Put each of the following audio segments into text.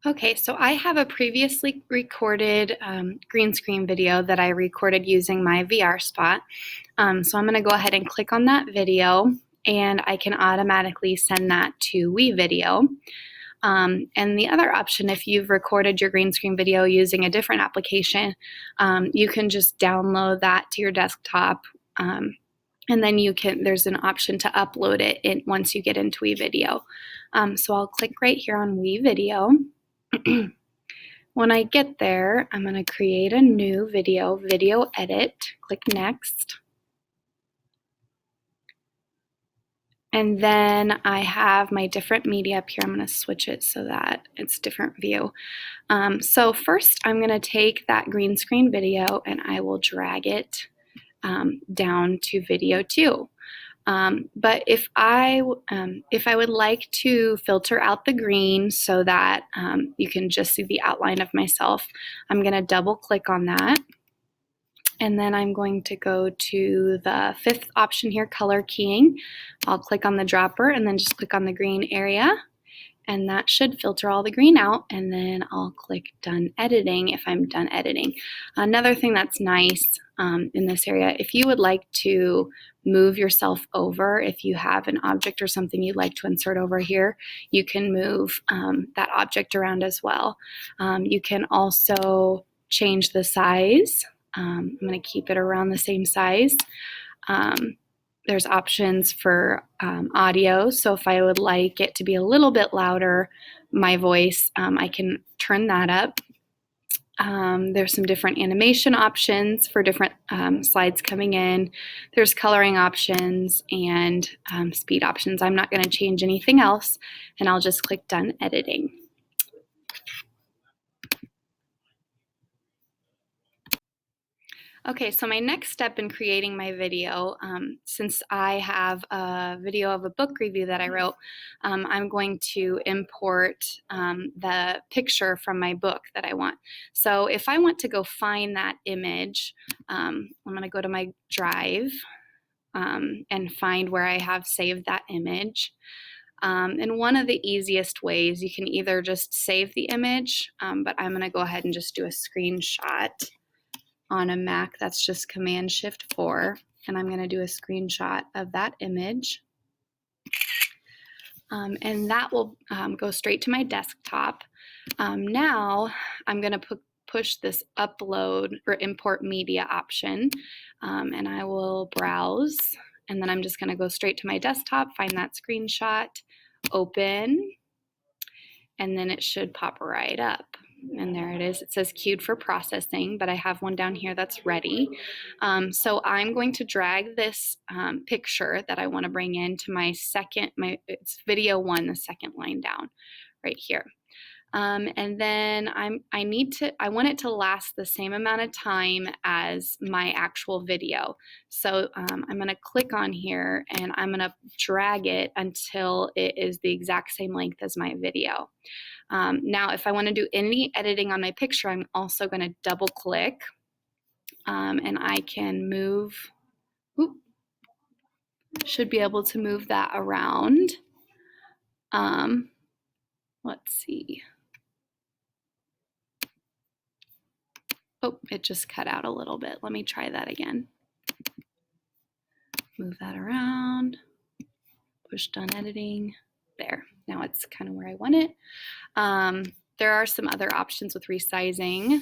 Okay, so I have a previously recorded green screen video that I recorded using my VR spot. So I'm going to go ahead and click on that video, and I can automatically send that to WeVideo. And the other option, if you've recorded your green screen video using a different application, you can just download that to your desktop. And then there's an option to upload it once you get into WeVideo. So I'll click right here on WeVideo. When I get there, I'm going to create a new video edit, click next. And then I have my different media up here. I'm going to switch it so that it's different view. So first I'm going to take that green screen video and I will drag it down to video 2. But if I would like to filter out the green so that you can just see the outline of myself, I'm going to double click on that. And then I'm going to go to the 5th option here, color keying. I'll click on the dropper and then just click on the green area. And that should filter all the green out, and then I'll click done editing if I'm done editing. Another thing that's nice in this area, if you would like to move yourself over, if you have an object or something you'd like to insert over here, you can move that object around as well. You can also change the size. I'm going to keep it around the same size. There's options for audio, so if I would like it to be a little bit louder, my voice, I can turn that up. There's some different animation options for different slides coming in. There's coloring options and speed options. I'm not going to change anything else, and I'll just click done editing. Okay, so my next step in creating my video, since I have a video of a book review that I wrote, I'm going to import the picture from my book that I want. So if I want to go find that image, I'm going to go to my drive and find where I have saved that image. And one of the easiest ways, you can either just save the image, but I'm going to go ahead and just do a screenshot. On a Mac, that's just Command-Shift-4, and I'm going to do a screenshot of that image. And that will go straight to my desktop. Now I'm going to push this upload or import media option, and I will browse, and then I'm just going to go straight to my desktop, find that screenshot, open, and then it should pop right up. And there it is. It says queued for processing, but I have one down here that's ready. So I'm going to drag this picture that I want to bring into it's video 1, the second line down right here. And then I want it to last the same amount of time as my actual video. So I'm going to click on here and I'm going to drag it until it is the exact same length as my video. Now, if I want to do any editing on my picture, I'm also going to double click and I can move, should be able to move that around. Let's see. Oh, it just cut out a little bit. Let me try that again. Move that around, push done editing. There, now it's kind of where I want it. There are some other options with resizing.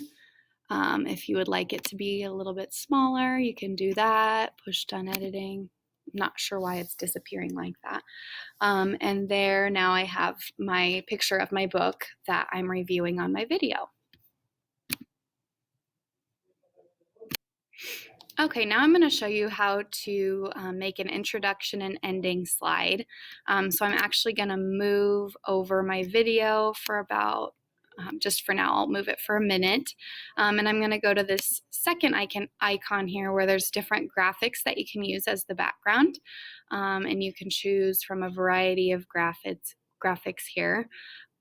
If you would like it to be a little bit smaller, you can do that. Push done editing. I'm not sure why it's disappearing like that. And there, now I have my picture of my book that I'm reviewing on my video. Okay, now I'm going to show you how to make an introduction and ending slide. So I'm actually going to move over my video for about, just for now, I'll move it for a minute. And I'm going to go to this second icon here where there's different graphics that you can use as the background. And you can choose from a variety of graphics here.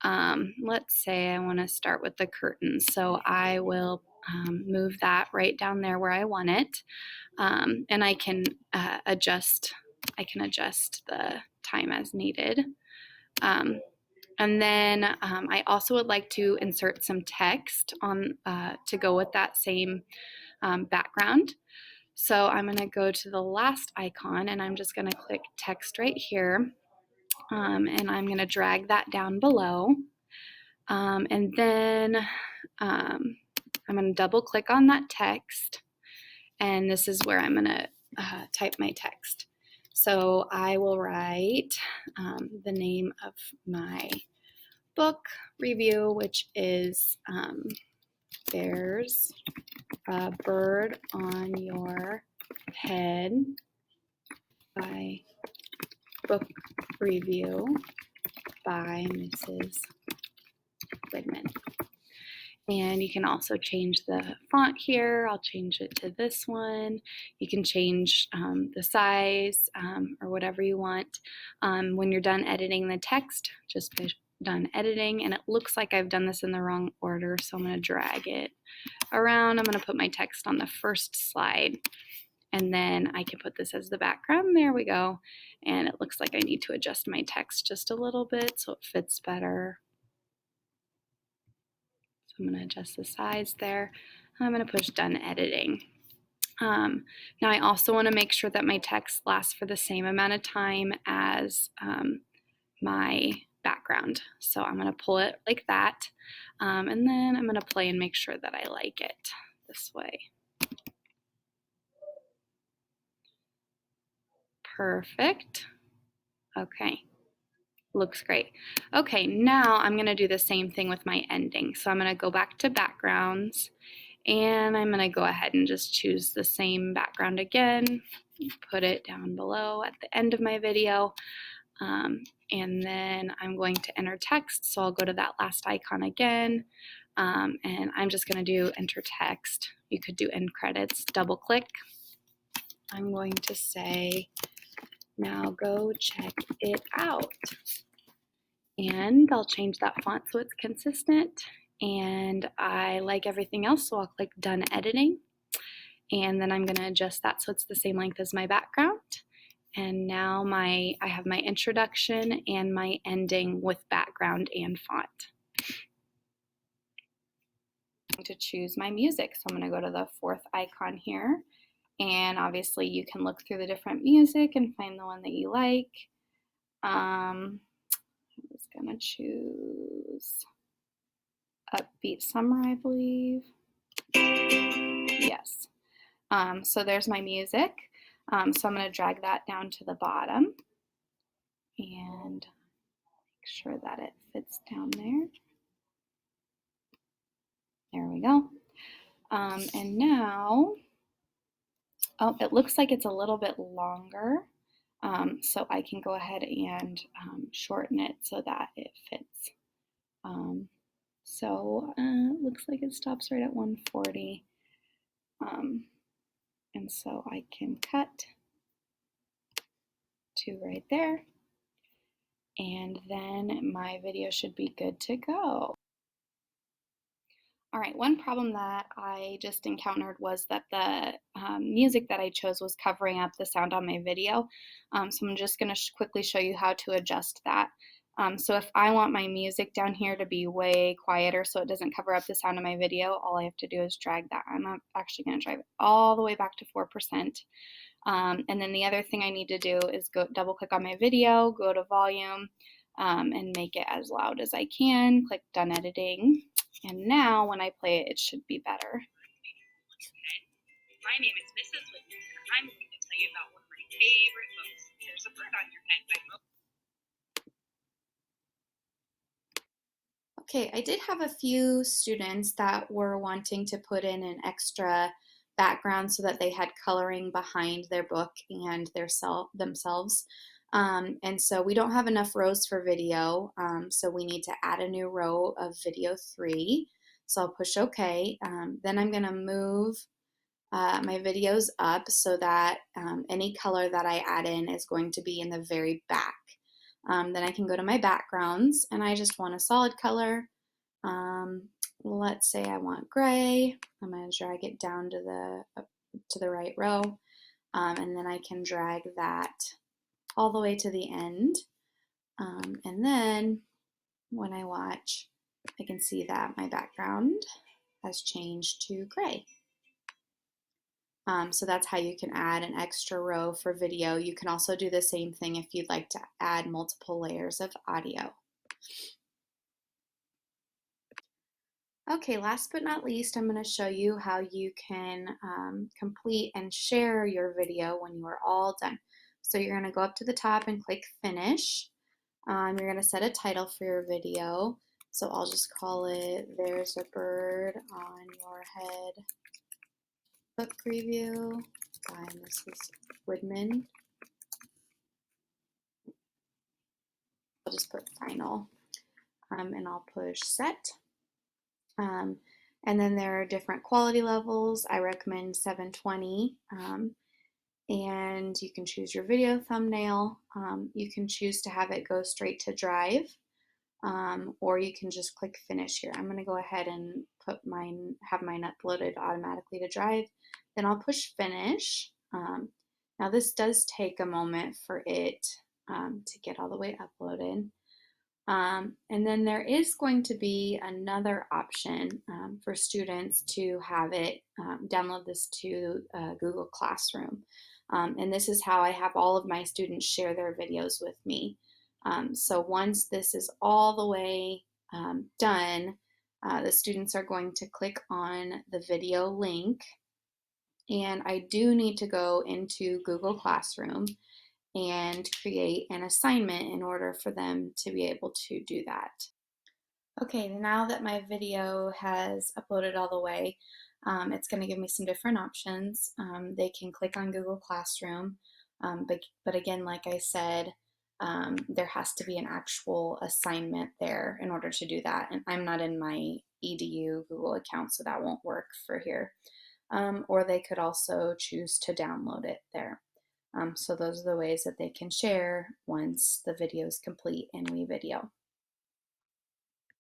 Let's say I want to start with the curtains. So I will move that right down there where I want it, and I can adjust the time as needed. And then I also would like to insert some text on to go with that same background. So I'm going to go to the last icon and I'm just going to click text right here. And I'm going to drag that down below. And then I'm going to double click on that text. And this is where I'm going to type my text. So I will write the name of my book review, which is There's a Bird on Your Head by Book Review by Mrs. Goodman. And you can also change the font here. I'll change it to this one. You can change the size or whatever you want. When you're done editing the text, just push done editing. And it looks like I've done this in the wrong order, so I'm going to drag it around. I'm going to put my text on the first slide. And then I can put this as the background. There we go. And it looks like I need to adjust my text just a little bit so it fits better. I'm going to adjust the size there. I'm going to push done editing. Now I also want to make sure that my text lasts for the same amount of time as my background. So I'm going to pull it like that. And then I'm going to play and make sure that I like it this way. Perfect. Okay. Looks great. Okay, now I'm going to do the same thing with my ending. So I'm going to go back to backgrounds and I'm going to go ahead and just choose the same background again, put it down below at the end of my video, and then I'm going to enter text. So I'll go to that last icon again, and I'm just going to do enter text. You could do end credits, double click. I'm going to say, now go check it out. And I'll change that font so it's consistent. And I like everything else, so I'll click done editing. And then I'm going to adjust that so it's the same length as my background. And now I have my introduction and my ending with background and font. I'm going to choose my music. So I'm going to go to the fourth icon here. And obviously you can look through the different music and find the one that you like. I'm just going to choose Upbeat Summer, I believe. Yes. So there's my music. So I'm going to drag that down to the bottom and make sure that it fits down there. There we go. And now, oh, it looks like it's a little bit longer. So I can go ahead and shorten it so that it fits. So it looks like it stops right at 140. And so I can cut to right there. And then my video should be good to go. All right, one problem that I just encountered was that the music that I chose was covering up the sound on my video. So I'm just going to quickly show you how to adjust that. So if I want my music down here to be way quieter so it doesn't cover up the sound of my video, all I have to do is drag that. I'm actually going to drive it all the way back to 4%. And then the other thing I need to do is go double click on my video, go to volume, and make it as loud as I can. Click done editing. And now when I play it, it should be better. My name is Mrs. Whitman, and I'm going to tell you about one of my favorite books. There's a Bird on Your Head by Mo. Okay, I did have a few students that were wanting to put in an extra background so that they had coloring behind their book and themselves. And so we don't have enough rows for video, so we need to add a new row of video 3. So I'll push OK. Then I'm going to move my videos up so that any color that I add in is going to be in the very back. Then I can go to my backgrounds and I just want a solid color. Let's say I want gray. I'm going to drag it down to the right row, and then I can drag that all the way to the end. And then when I watch, I can see that my background has changed to gray. So that's how you can add an extra row for video. You can also do the same thing if you'd like to add multiple layers of audio. Okay, last but not least, I'm going to show you how you can complete and share your video when you are all done. So you're going to go up to the top and click Finish. You're going to set a title for your video. So I'll just call it There's a Bird on Your Head Book Review by Mrs. Woodman. I'll just put Final and I'll push Set. And then there are different quality levels. I recommend 720. And you can choose your video thumbnail. You can choose to have it go straight to Drive, or you can just click Finish here. I'm going to go ahead and have mine uploaded automatically to Drive. Then I'll push Finish. Now this does take a moment for it to get all the way uploaded. And then there is going to be another option for students to have it download this to Google Classroom. And this is how I have all of my students share their videos with me. So once this is all the way done, the students are going to click on the video link. And I do need to go into Google Classroom and create an assignment in order for them to be able to do that. Okay, now that my video has uploaded all the way, it's going to give me some different options. They can click on Google Classroom, but again, like I said, there has to be an actual assignment there in order to do that. And I'm not in my EDU Google account, so that won't work for here. Or they could also choose to download it there. So those are the ways that they can share once the video is complete in WeVideo.